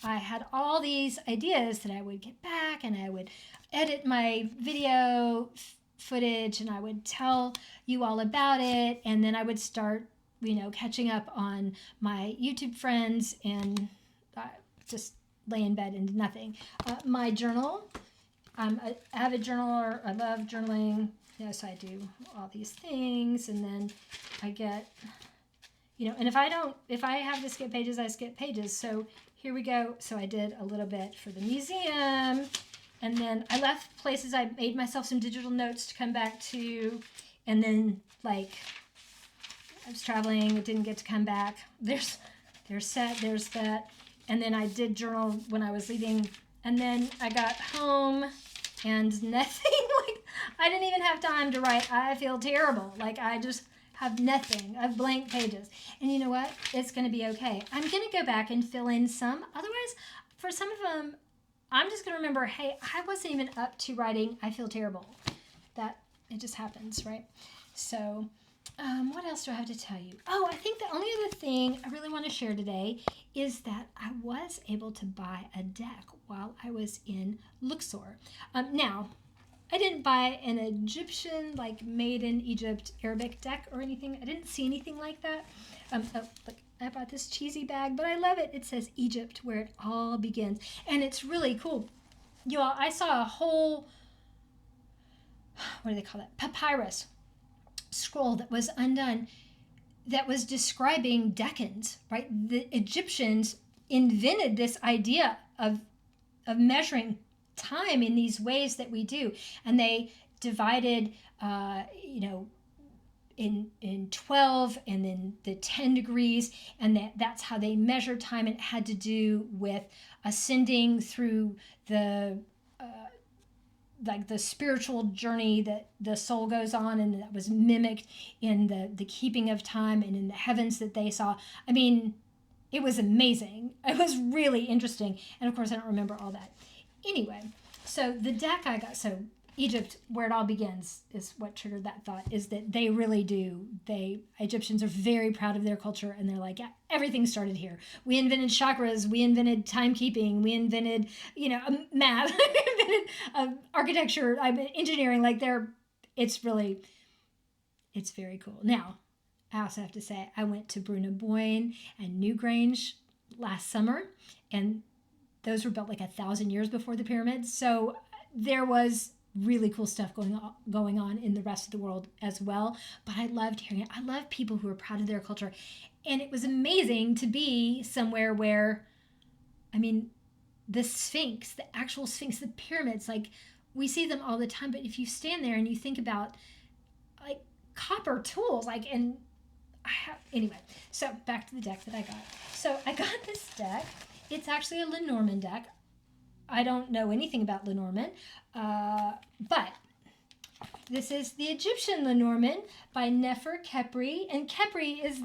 I had all these ideas that I would get back, and I would edit my video footage, and I would tell you all about it, and then I would start, catching up on my YouTube friends, and just lay in bed and did nothing. My journal, I'm an avid journaler. I love journaling. So I do all these things, and then I get, and if I have to skip pages, I skip pages. So here we go. So I did a little bit for the museum, and then I left places. I made myself some digital notes to come back to, and then I was traveling, didn't get to come back. There's that. And then I did journal when I was leaving, and then I got home and nothing. I didn't even have time to write. I feel terrible. I just have nothing. I have blank pages. And you know what? It's going to be okay. I'm going to go back and fill in some. Otherwise, for some of them, I'm just going to remember, hey, I wasn't even up to writing I feel terrible. That, it just happens, right? So, what else do I have to tell you? Oh, I think the only other thing I really want to share today is that I was able to buy a deck while I was in Luxor. Now, I didn't buy an Egyptian, made in Egypt Arabic deck or anything. I didn't see anything like that. Look, I bought this cheesy bag, but I love it. It says Egypt, where it all begins. And it's really cool. You all, I saw a whole, what do they call that? Papyrus scroll that was undone that was describing decans, right? The Egyptians invented this idea of measuring time in these ways that we do, and they divided in 12 and then the 10 degrees, and that's how they measured time. And it had to do with ascending through the the spiritual journey that the soul goes on, and that was mimicked in the keeping of time and in the heavens that they saw. I mean, it was amazing. It was really interesting, and of course I don't remember all that. Anyway, so the deck I got, so Egypt, where it all begins, is what triggered that thought, is that they really do. Egyptians are very proud of their culture, and they're like, yeah, everything started here. We invented chakras, we invented timekeeping, we invented, math, we invented architecture, engineering. It's very cool. Now, I also have to say, I went to Bruna Boyne and Newgrange last summer, and those were built 1,000 years before the pyramids. So there was really cool stuff going on in the rest of the world as well. But I loved hearing it. I love people who are proud of their culture. And it was amazing to be somewhere where, the Sphinx, the actual Sphinx, the pyramids, we see them all the time. But if you stand there and you think about copper tools, anyway, so back to the deck that I got. So I got this deck. It's actually a Lenormand deck. I don't know anything about Lenormand, but this is the Egyptian Lenormand by Nefer Khepri, and Khepri is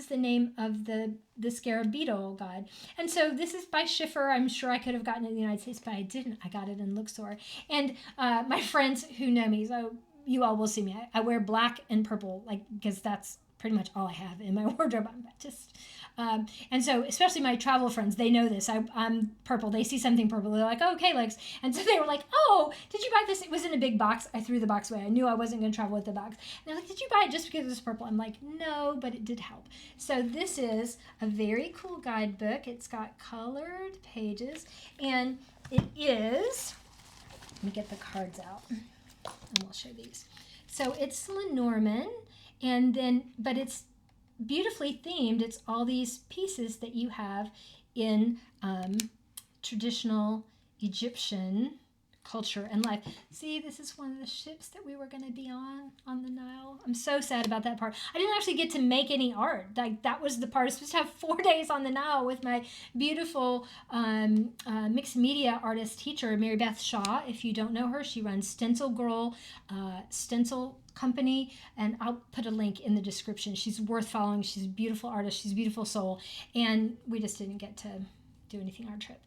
the name of the scarab beetle god. And so this is by Schiffer. I'm sure I could have gotten it in the United States, but I didn't. I got it in Luxor. And my friends who know me, so you all will see me. I wear black and purple, because that's pretty much all I have in my wardrobe. I'm just, and so especially my travel friends, they know this. I'm purple. They see something purple, they're like, "Oh, okay, Lex." And so they were like, "Oh, did you buy this?" It was in a big box. I threw the box away. I knew I wasn't going to travel with the box. And they're like, "Did you buy it just because it was purple?" I'm like, "No, but it did help." So this is a very cool guidebook. It's got colored pages, and it is. Let me get the cards out, and we'll show these. So it's Lenormand. But it's beautifully themed. It's all these pieces that you have in traditional Egyptian culture and life. See, this is one of the ships that we were going to be on the Nile. I'm so sad about that part. I didn't actually get to make any art. That was the part. I was supposed to have 4 days on the Nile with my beautiful mixed media artist teacher, Mary Beth Shaw. If you don't know her, she runs Stencil Girl, Stencil Company, and I'll put a link in the description. She's worth following. She's a beautiful artist. She's a beautiful soul, and we just didn't get to do anything on our trip.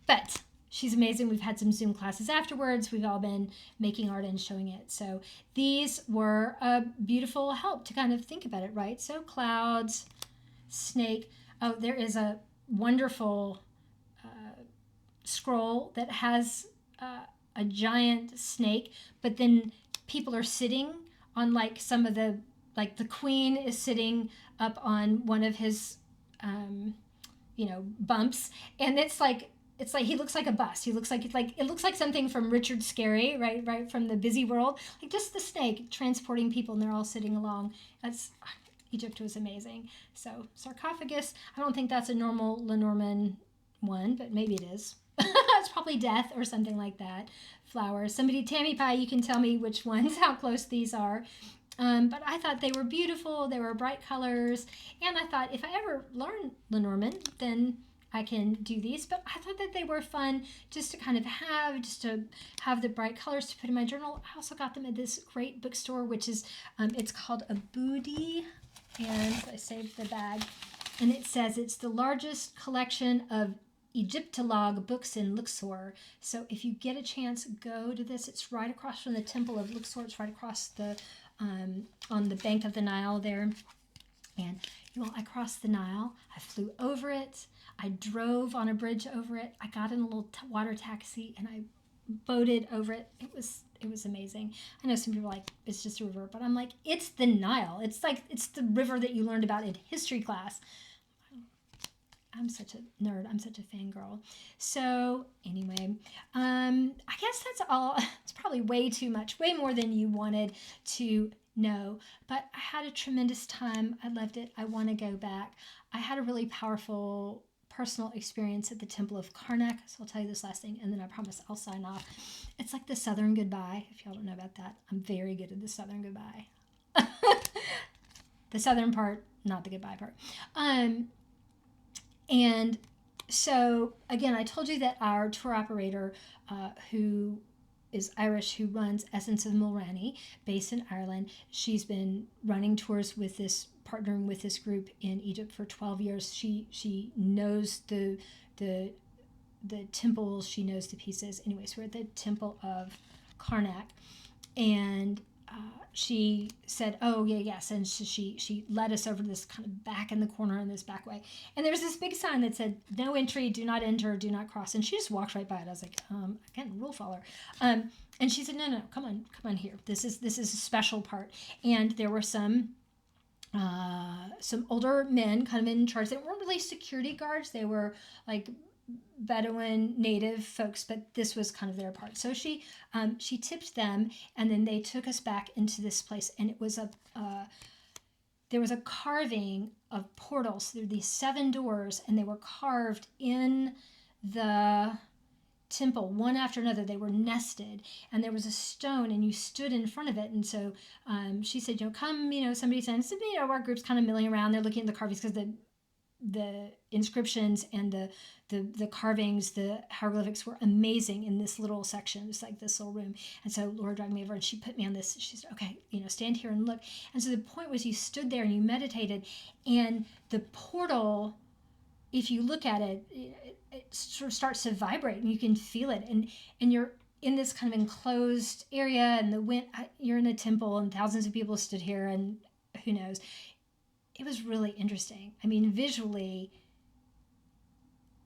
But she's amazing. We've had some Zoom classes afterwards. We've all been making art and showing it. So these were a beautiful help to kind of think about it, right? So clouds, snake. Oh, there is a wonderful scroll that has a giant snake, but then people are sitting on like some of the, like the queen is sitting up on one of his bumps, and it's like he looks like a bus. He looks like it looks like something from Richard Scarry, right from the Busy World, like just the snake transporting people, and they're all sitting along. Egypt was amazing. So sarcophagus, I don't think that's a normal Lenormand one, but maybe it is. It's probably death or something like that. Flowers. Somebody, Tammy Pie, you can tell me which ones, how close these are. But I thought they were beautiful. They were bright colors. And I thought if I ever learn Lenormand, then I can do these. But I thought that they were fun just to have the bright colors to put in my journal. I also got them at this great bookstore, which is, it's called Aboudi. And I saved the bag. And it says it's the largest collection of Egyptologue books in Luxor. So if you get a chance, go to this. It's right across from the Temple of Luxor. It's right across the on the bank of the Nile there. And I crossed the Nile. I flew over it. I drove on a bridge over it. I got in a little water taxi and I boated over it. It was amazing. I know some people are like, it's just a river, but I'm like, it's the Nile. It's the river that you learned about in history class. I'm such a nerd. I'm such a fangirl. So anyway, I guess that's all. It's probably way too much, way more than you wanted to know. But I had a tremendous time. I loved it. I want to go back. I had a really powerful personal experience at the Temple of Karnak. So I'll tell you this last thing, and then I promise I'll sign off. It's like the Southern Goodbye. If y'all don't know about that, I'm very good at the Southern Goodbye. The Southern part, not the goodbye part. And so, again, I told you that our tour operator, who is Irish, who runs Essence of Mulranny, based in Ireland, she's been running tours with this, partnering with this group in Egypt for 12 years. She knows the temples, she knows the pieces. Anyways, we're at the Temple of Karnak, and she said, oh, yes. And she led us over to this kind of back in the corner in this back way. And there was this big sign that said, no entry, do not enter, do not cross. And she just walked right by it. I was like, again, rule follower. And she said, no, come on here. This is a special part. And there were some older men kind of in charge. They weren't really security guards. They were like Bedouin native folks, but this was kind of their part. So she tipped them, and then they took us back into this place, and it was there was a carving of portals. There were these 7 doors, and they were carved in the temple one after another. They were nested, and there was a stone, and you stood in front of it. And so she said, come, somebody said, our group's kind of milling around. They're looking at the carvings because the inscriptions and the carvings, the hieroglyphics were amazing in this little section. It was like this little room. And so Laura dragged me over and she put me on this. She said, okay, stand here and look. And so the point was you stood there and you meditated, and the portal, if you look at it, it sort of starts to vibrate and you can feel it. And you're in this kind of enclosed area, and you're in a temple, and thousands of people stood here, and who knows. It was really interesting. I mean, visually,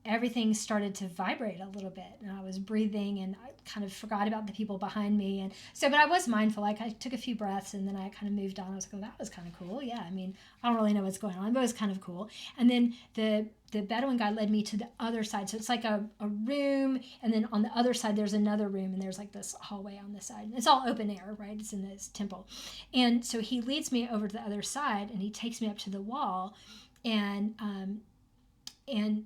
everything started to vibrate a little bit, and I was breathing, and I kind of forgot about the people behind me. And so, but I was mindful. Like, I took a few breaths, and then I kind of moved on. I was like, oh, that was kind of cool. Yeah, I mean, I don't really know what's going on, but it was kind of cool. And then the Bedouin guy led me to the other side. So it's like a room, and then on the other side, there's another room, and there's like this hallway on this side. It's all open air, right? It's in this temple. And so he leads me over to the other side, and he takes me up to the wall, and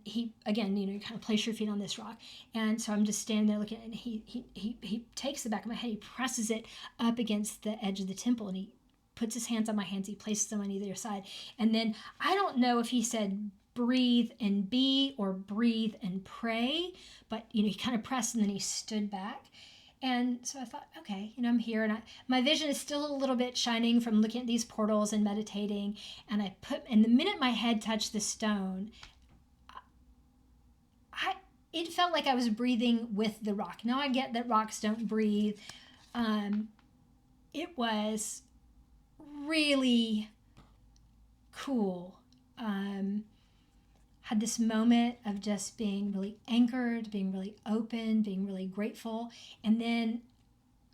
he, again, you kind of place your feet on this rock. And so I'm just standing there looking, and he takes the back of my head, he presses it up against the edge of the temple, and he puts his hands on my hands, he places them on either side. And then I don't know if he said breathe and be or breathe and pray, but he kind of pressed, and then he stood back. And so I thought, okay, I'm here, and my vision is still a little bit shining from looking at these portals and meditating. And the minute my head touched the stone, it felt like I was breathing with the rock. Now I get that rocks don't breathe. It was really cool. Had this moment of just being really anchored, being really open, being really grateful, and then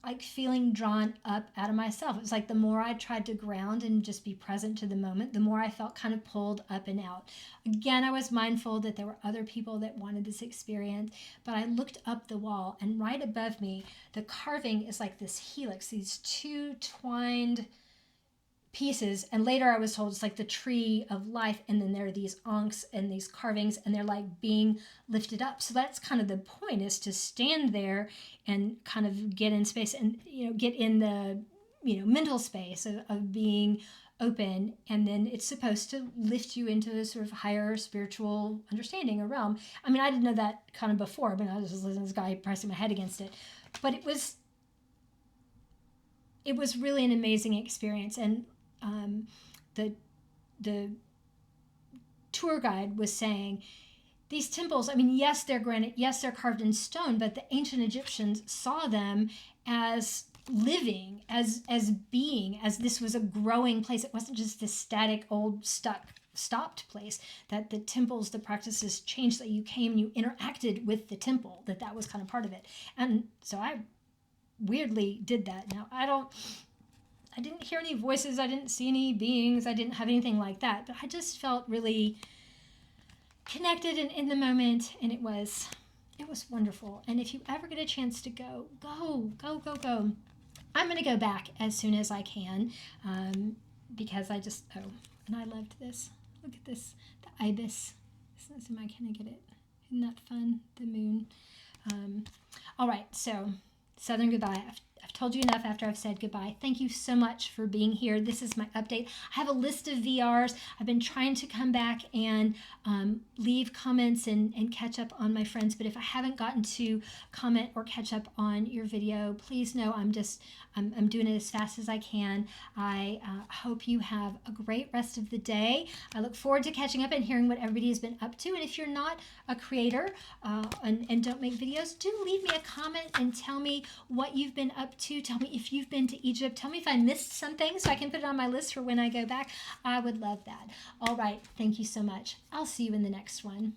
like feeling drawn up out of myself. It was like the more I tried to ground and just be present to the moment, the more I felt kind of pulled up and out. Again, I was mindful that there were other people that wanted this experience, but I looked up the wall, and right above me, the carving is like this helix, these two twined pieces, and later I was told it's like the tree of life, and then there are these ankhs and these carvings, and they're like being lifted up. So that's kind of the point, is to stand there and kind of get in space, and get in the mental space of being open, and then it's supposed to lift you into a sort of higher spiritual understanding or realm. I mean, I didn't know that kind of before. I mean, I was just listening to this guy pressing my head against it, but it was really an amazing experience. And the tour guide was saying, these temples, I mean, yes, they're granite, yes, they're carved in stone, but the ancient Egyptians saw them as living, as being, as this was a growing place. It wasn't just this static, old, stopped place. That the temples, the practices changed, that you came and you interacted with the temple, that was kind of part of it. And so I weirdly did that. Now, I didn't hear any voices, I didn't see any beings, I didn't have anything like that, but I just felt really connected and in the moment, and it was wonderful. And if you ever get a chance to go. I'm going to go back as soon as I can, because I just, and I loved this. Look at this, the ibis. Can I get it? Isn't that fun? The moon. All right, so Southern goodbye. I've told you enough after I've said goodbye. Thank you so much for being here. This is my update. I have a list of VRs. I've been trying to come back and leave comments and catch up on my friends, but if I haven't gotten to comment or catch up on your video, please know I'm doing it as fast as I can. I hope you have a great rest of the day. I look forward to catching up and hearing what everybody has been up to. And if you're not a creator and don't make videos, do leave me a comment and tell me what you've been up to. Tell me if you've been to Egypt. Tell me if I missed something so I can put it on my list for when I go back. I would love that. All right. Thank you so much. I'll see you in the next one.